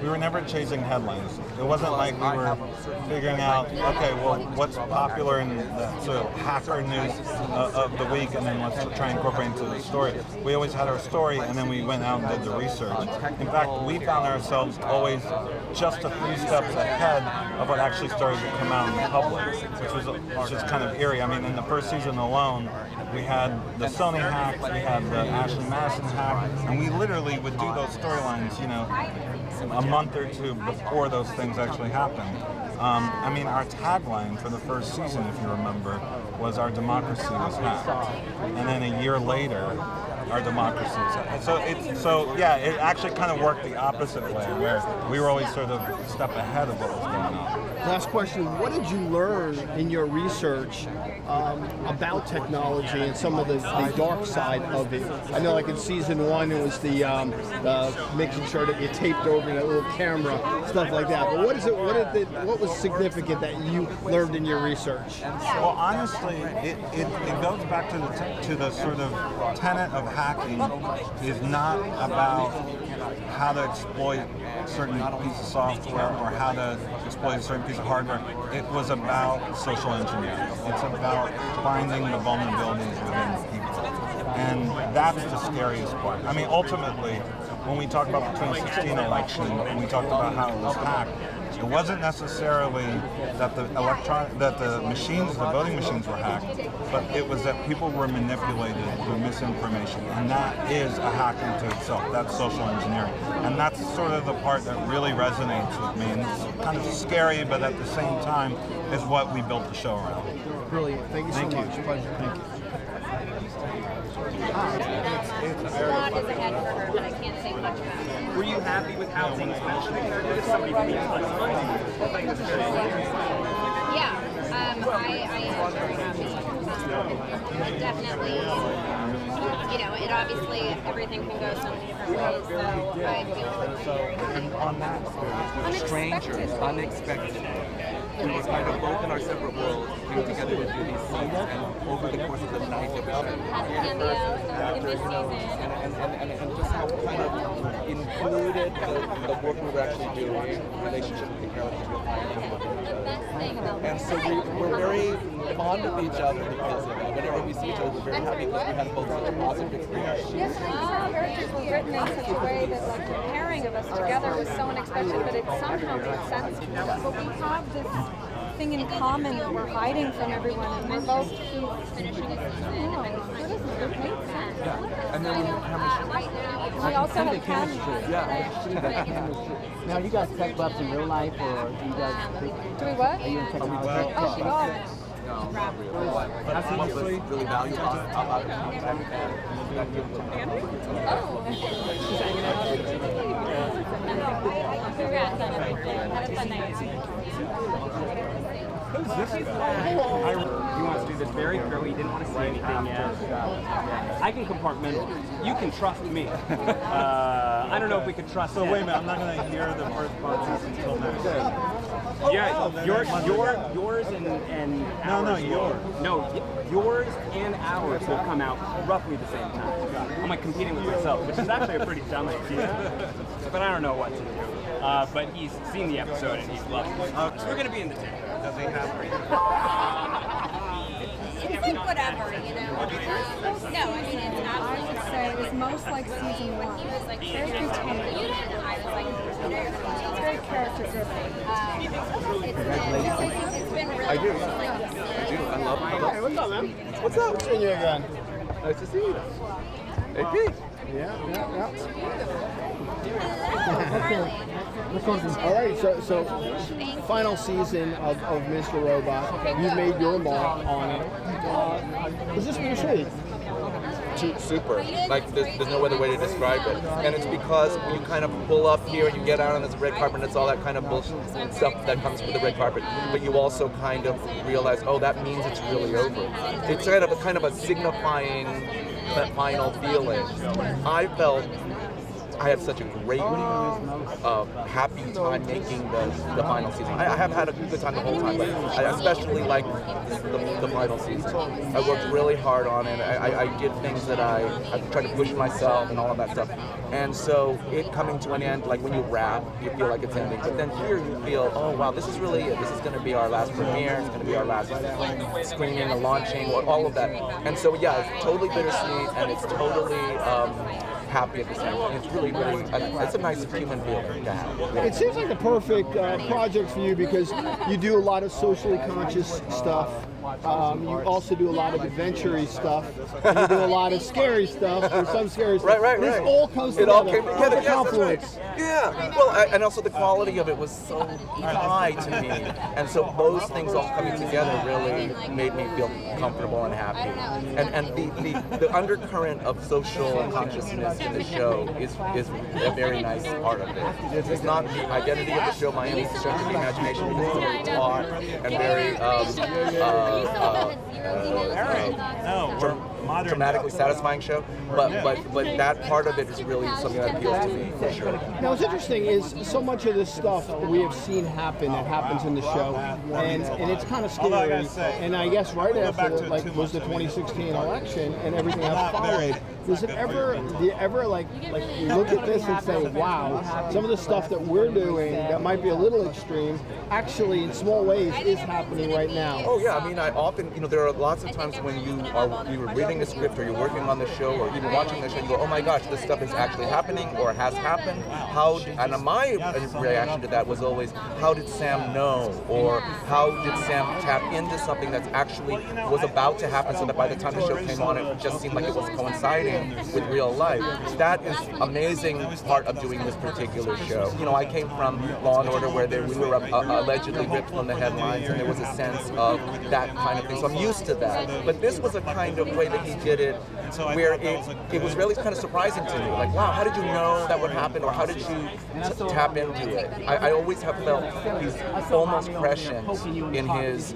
we were never chasing headlines. It wasn't like we were figuring out, okay, well, what's popular in the sort of hacker news of the week, and then let's try and incorporate into the story. We always had our story, and then we went out and did the research. In fact, we found ourselves always just a few steps ahead of what actually started to come out in the public, which is kind of eerie. I mean, in the first season alone, we had the Sony hack, we had the Ashley Madison hack, and we literally would do those storylines, you know, a month or two before those things actually happened. I mean, our tagline for the first season, if you remember, was "Our democracy was hacked," and then a year later, our democracy was hacked. So yeah, it actually kind of worked the opposite way, where we were always sort of a step ahead of what was going on. Last question, what did you learn in your research about technology and some of the dark side of it? I know like in season 1 it was the making sure that you taped over that little camera, stuff like that. But what was significant that you learned in your research? Well, honestly, it goes back to the sort of tenet of hacking is not about how to exploit certain piece of software or how to exploit a certain piece of hardware. It was about social engineering. It's about finding the vulnerabilities within people. And that's the scariest part. I mean, ultimately, when we talk about the 2016 election, and we talked about how it was hacked, it wasn't necessarily that the voting machines were hacked, but it was that people were manipulated through misinformation, and that is a hack into itself. That's social engineering, and that's sort of the part that really resonates with me, and it's kind of scary, but at the same time, is what we built the show around. Brilliant. Thank you so much. Pleasure. Thank you. A lot is ahead for her, but I can't say much about it. Were you happy with how things went? If somebody from the inside Yeah, I am very happy. Definitely, you know, it obviously, everything can go so many different ways, so I feel very On that experience, strangers, unexpected. We were kind of both in our separate worlds, came together to do these scenes, and over the course of the night, it was in this season. and just how kind of included the work we were actually doing, relationship with the characters we were playing. The best thing about And so we're very fond of each other because of it. Whenever we see each other, we're very happy because we had both such a positive experience. Yes, and the characters were written in such a way that like the pairing of us together was so unexpected, but it somehow made sense. But we have this thing in common that we're hiding from everyone, and we're both finishing a season. it made sense. And then we have chemistry. We also have chemistry. Yeah. Now, you guys tech buffs in real life, or do you guys? Do we what? Are you in technology? Oh God. But what was really valuable about it? Oh. Congrats on everything. Have a fun night. Who's this guy? He wants to do this very thorough. He didn't want to say anything yet. I can compartmentalize. You can trust me. I don't know if we could trust So him. wait a minute, I'm not going to hear the first podcast until next. Yeah, yours and ours. yours. No, yours and ours will come out roughly the same time. I'm like competing with myself, which is actually a pretty dumb idea. But I don't know what to do. But he's seen the episode and he's loved it. So we're gonna be in the tank. Does he have It's like whatever, you know. No, I mean, it's I absolutely would say it was most like season 1. He was like, Very contained. I was like, It's very character driven. it's been really I do. like, I do. I love it. Hey, what's up, man? What's up? Seeing you again. Nice to see you. Hey, Pete. Yeah. Harley. All right, so final season of Mr. Robot. You made your mark on it. Was this bittersweet? Super. Like, there's no other way to describe it. And it's because you kind of pull up here and you get out on this red carpet and it's all that kind of bullshit stuff that comes with the red carpet. But you also kind of realize, oh, that means it's really over. It's kind of a signifying that final feeling. I felt I had such a great, happy time making the final season. I have had a good time the whole time, but I especially like the final season. I worked really hard on it. I did things that I tried to push myself and all of that stuff. And so it coming to an end, like when you wrap, you feel like it's ending. But then here you feel, oh wow, this is really it. This is going to be our last premiere. It's going to be our last screening, a launching, all of that. And so yeah, it's totally bittersweet and it's totally happy at the same time. It's really, really, it's a nice human feeling to have. Yeah. It seems like the perfect project for you because you do a lot of socially conscious stuff. You also do a lot of adventure-y stuff. And you do a lot of scary stuff, or some scary stuff. Right. This all comes together. It all came together. Perfect confluence. Yeah. Well, and also the quality of it was so high to me, and so those things all coming together really made me feel comfortable and happy. And the undercurrent of social consciousness in the show is a very nice part of it. It's not the identity of the show by any stretch of the imagination, because it's a very taut and very dramatically satisfying show, but that part of it is really something that appeals to me for sure. Now, what's interesting is so much of this stuff we have seen happen that happens in the show, and it's kind of scary. And I guess right after was the 2016 election and everything else followed. Do you ever like look at this and say, wow, some of the stuff that we're doing that might be a little extreme, actually in small ways is happening right now? Oh yeah, I mean, I often, there are lots of times when you're reading a script or you're working on the show or even watching the show, and you go, oh my gosh, this stuff is actually happening or has happened. And my reaction to that was always, how did Sam know? Or how did Sam tap into something that's actually was about to happen, so that by the time the show came on, it just seemed like it was coinciding with real life. That is amazing part of doing this particular show. I came from Law and Order where we were allegedly ripped from the headlines, and there was a sense of that kind of thing. So I'm used to that. But this was a kind of way that he did it where it was really kind of surprising to me. Like, wow, how did you know that would happen, or how did you tap into it? I always have felt he's almost prescient in his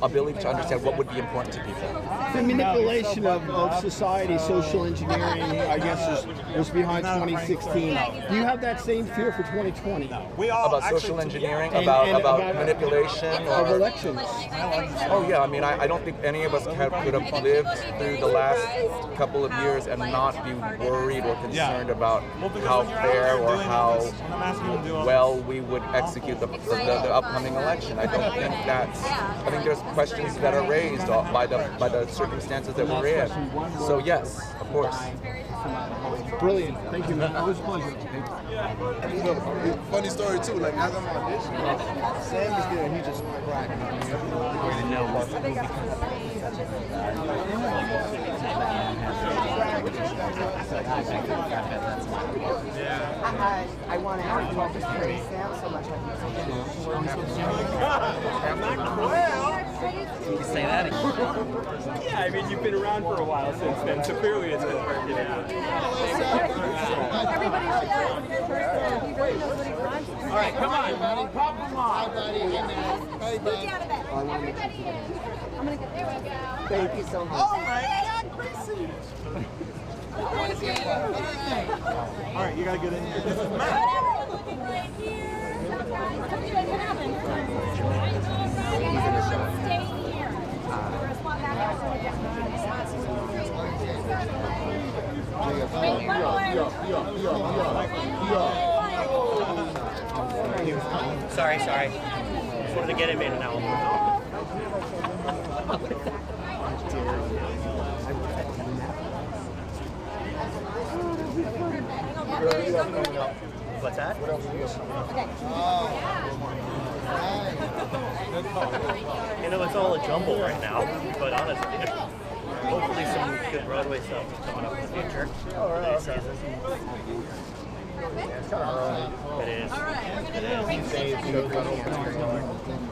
ability to understand what would be important to people. The manipulation of society, social engineering, I guess, was behind 2016. Do you have that same fear for 2020? About social engineering, about manipulation of elections? Oh yeah, I mean, I don't think any of us could have lived through the last couple of years and not be worried or concerned about how fair or how well we would execute the upcoming election. I don't think I think there's questions that are raised by the circumstances that we're in. So yes, of course. Brilliant. Thank you, man. It was a pleasure. Funny story too, like as I'm auditioning, Sam is there and he just cracked. I want to ask you all just praise Sam so much. You say that again. Yeah, I mean, you've been around for a while since then, so clearly it's been working out. Everybody should he really knows what he wants. All right, come on, pop them on. Sneak out of bed. Everybody in. I'm going to get there. We go. Thank you so much. Oh my God, Gracie! All right, you gotta get in here. This is Matt. Whatever, we're looking right here. Come to what happened. He's in the show. Stay here. We're a spot back out. Sorry. Just wanted to get him in and out. What's that? It's all a jumble right now, but honestly, hopefully some good Broadway stuff is coming up in the future. It is.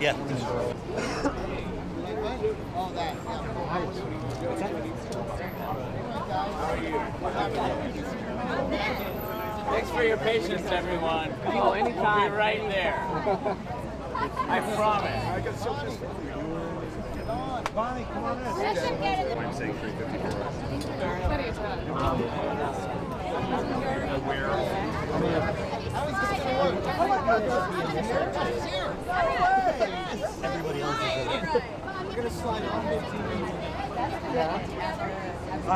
Yeah. Thanks for your patience, everyone. Oh, anytime. We'll be right there. I promise. I got so pissed. Bonnie, come on in. Let's get in the Everybody else is in it. We're gonna slide on 15 minutes. I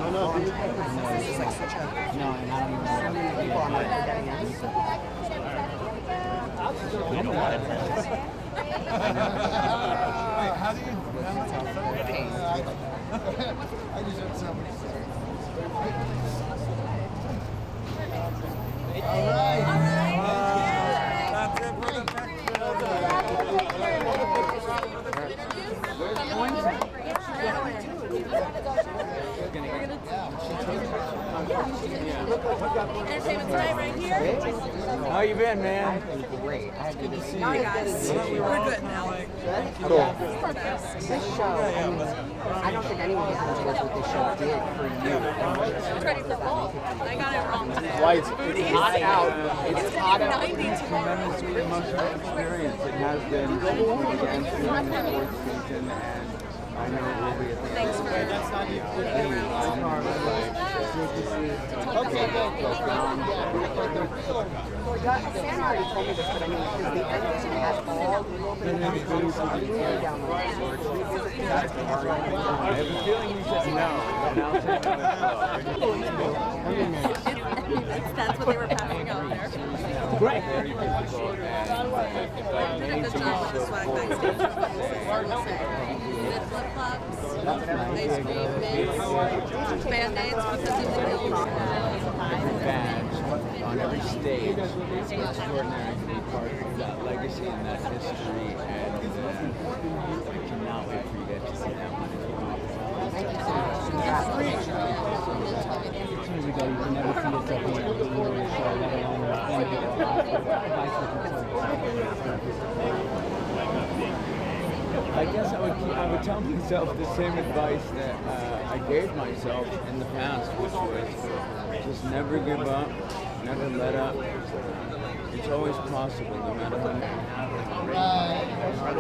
know. You don't want it. Wait, how do you? I just heard somebody say. All right. That's it for the Entertainment Tonight right here. How you been, man? Great. Good to see you. Hi guys. We're good now. Cool. This show, I don't think anyone can judge what this show did for you. It's ready for fall. I got it wrong today. Lights. It's hot out. It's hot out. 90 tomorrow. Tremendously emotional experience. It has been since we began filming the fourth season, and I know it will be a thing. Thanks for That's not you. Okay, Sam already told me this, but I mean, because the ending has all the little things down the line. I have a feeling you said no, and I'll take it. That's what they were passing out there. Right. Very difficult, and Good job with the swag backstage. Flip flops, ice cream, mints, band-aids because of the pills. every badge on every stage is extraordinary to be part of that legacy and that history, and I cannot wait for you guys to see that one. As soon as we go, you can never see yourself being able to do a show, let alone I guess I would tell myself the same advice that I gave myself in the past, which was just never give up, never let up. It's always possible, no matter how many.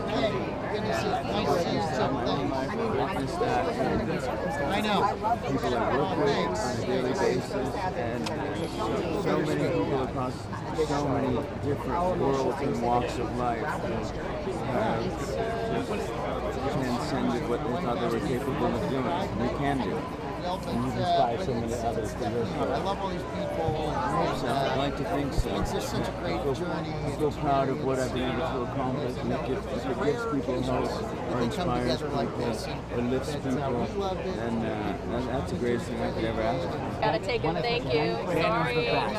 Hey, goodness, nice to see you too. I've witnessed that. I know. People I work with on a daily basis, and so many people across so many different worlds and walks of life have transcended what they thought they were capable of doing. And they can do it. And you've inspired so many others to do I love all these people. so I'd like to think so. It's just such a great journey. I feel proud of what I've been able to accomplish, and if it gives people hope or inspires people or lifts people, then that's the greatest thing I could ever ask for. Gotta take him. Thank you. Sorry, guys.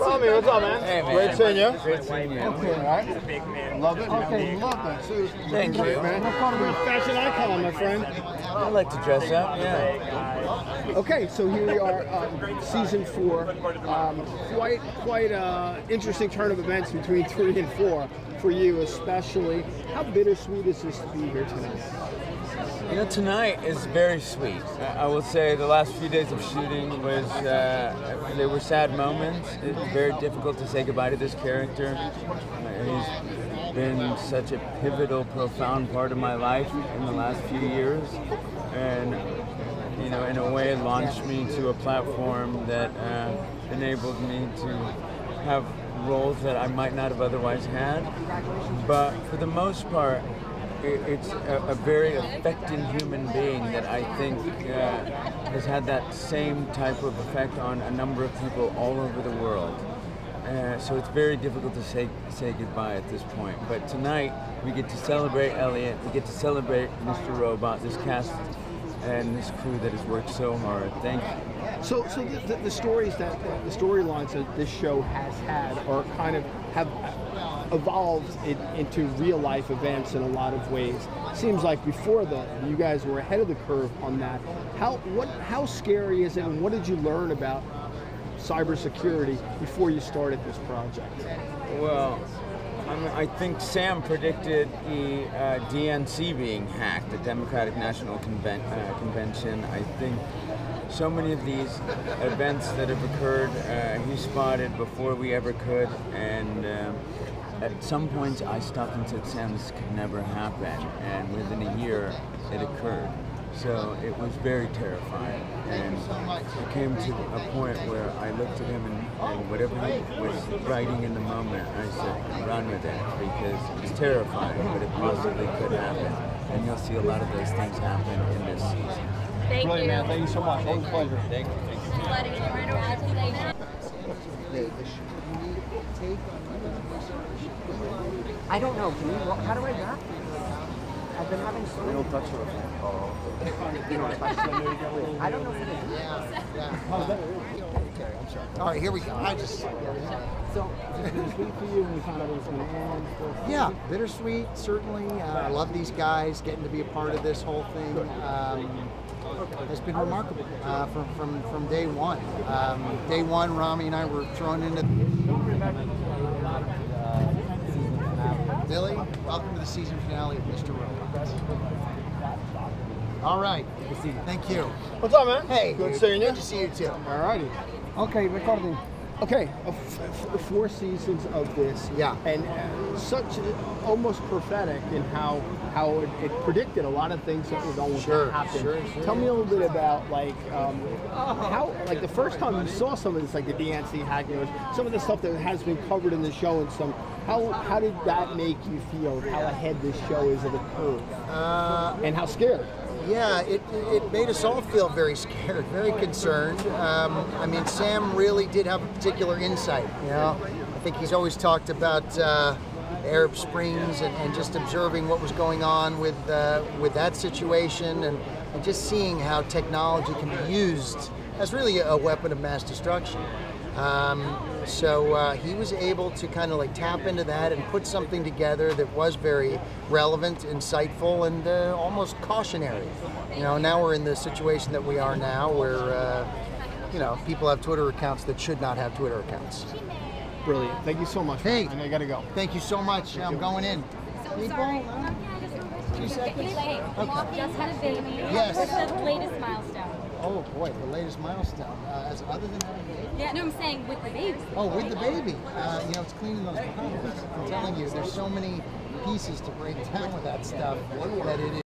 Rami, what's up, man? Hey, man. Great seeing you. Great seeing you. Okay, all right. Big man. Love it. Okay, love that. Thank you. Man, you're a fashion icon, my friend. I like to dress up, yeah. Okay, so here we are, season 4. Quite interesting turn of events between 3 and 4 for you, especially. How bittersweet is this to be here tonight? You know, tonight is very sweet. I will say the last few days of shooting was, they were sad moments. It was very difficult to say goodbye to this character. He's been such a pivotal, profound part of my life in the last few years. And, you know, in a way launched me to a platform that enabled me to have roles that I might not have otherwise had. But for the most part, it's a very affecting human being that I think has had that same type of effect on a number of people all over the world. So it's very difficult to say goodbye at this point. But tonight, we get to celebrate Elliot, we get to celebrate Mr. Robot, this cast and this crew that has worked so hard. Thank you. So the stories the storylines that this show has had are kind of have evolved into real life events in a lot of ways. Seems like before you guys were ahead of the curve on that. How scary is it, and what did you learn about cybersecurity before you started this project? Well, I think Sam predicted the DNC being hacked, the Democratic National Convention. I think so many of these events that have occurred, he spotted before we ever could, and at some points I stopped and said, Sam, this could never happen. And within a year, it occurred. So it was very terrifying. And it came to a point where I looked at him and whatever he was writing in the moment, I said, run with it, because it's terrifying, but it possibly could happen. And you'll see a lot of those things happen in this season. Thank Brilliant, you. man. Thank you so much. Always a pleasure. Thank you. Letting me right around today. I don't know. Can you, how do I wrap? I've been having so many. touch it. You know, if I don't know if it is. Okay, I'm sorry. All right, here we go. I just. So, is it bittersweet for you when you found out it was going to end? Yeah, bittersweet, certainly. I love these guys, getting to be a part of this whole thing. It's been remarkable from day one. Day one, Rami and I were thrown into. Billy, welcome to the season finale of Mr. Robot. All right. Thank you. What's up, man? Hey, Good dude. seeing you. Good to see you too. Alrighty. Okay, recording. Okay, 4 seasons of this. Yeah. And such almost prophetic in how it predicted a lot of things that were going Sure, to happen. sure. Tell me a little bit about how the first time you saw some of this, like the DNC hacking, some of the stuff that has been covered in the show, and some how did that make you feel? How ahead this show is of the curve, and how scared? Yeah, it made us all feel very scared, very concerned. I mean, Sam really did have a particular insight. You know, I think he's always talked about Arab Springs and just observing what was going on with that situation, and just seeing how technology can be used as really a weapon of mass destruction. So he was able to kind of like tap into that and put something together that was very relevant, insightful, and almost cautionary. You know, now we're in the situation that we are now, where you know, people have Twitter accounts that should not have Twitter accounts. Brilliant. Thank you so much. Hey, I know you gotta go. Thank you so much. I'm going in. So sorry. 2 seconds. Just had a baby. Yes. What's the latest milestone? Oh boy, the latest milestone. As other than having a baby. Yeah, no, I'm saying with the baby. Oh, with the baby. You know, it's cleaning those bottles. I'm telling you, there's so many pieces to break down with that stuff that it is.